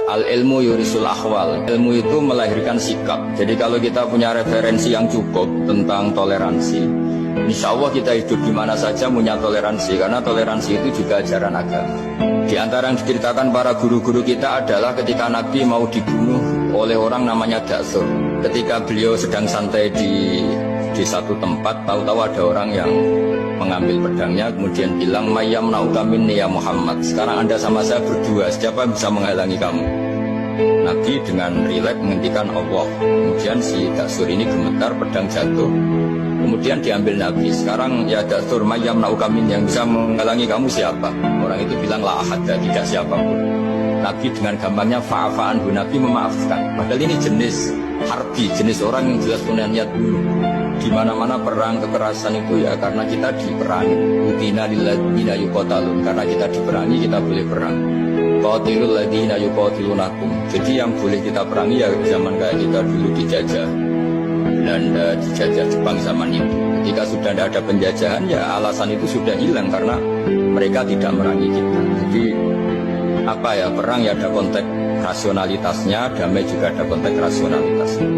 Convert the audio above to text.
Al ilmu yurisul ahwal. Ilmu itu melahirkan sikap. Jadi kalau kita punya referensi yang cukup tentang toleransi, insya Allah kita hidup di mana saja punya toleransi, karena toleransi itu juga ajaran agama. Di antara yang diceritakan para guru-guru kita adalah ketika Nabi mau dibunuh oleh orang namanya Daksur. Ketika beliau sedang santai di satu tempat, tahu-tahu ada orang yang mengambil pedangnya, kemudian bilang, Mayyam na'uka minni ya Muhammad. Sekarang Anda sama saya berdua, siapa yang bisa menghalangi kamu? Nabi dengan rileks menghentikan Allah. Kemudian si Daksur ini gemetar, pedang jatuh. Kemudian diambil Nabi. Sekarang ya Daksur, Mayyam na'uka minni, yang bisa menghalangi kamu siapa? Orang itu bilang, la ahada, tidak siapapun. Nabi dengan gampangnya fa'afa'an, Nabi memaafkan. Padahal ini jenis harbi, jenis orang yang jelas punya niat bunuh. Di mana-mana perang kekerasan itu ya karena kita diperangi. Udina lilladzina yuqatalun, karena kita diperangi kita boleh perang. Qatilul ladzina yuqatilunakum. Jadi yang boleh kita perangi ya zaman kayak kita dulu dijajah Belanda, dijajah Jepang zaman itu. Ketika sudah tidak ada penjajahan ya alasan itu sudah hilang karena mereka tidak merangi kita. Jadi apa ya, perang ya ada konteks rasionalitasnya, damai juga ada konteks rasionalitasnya.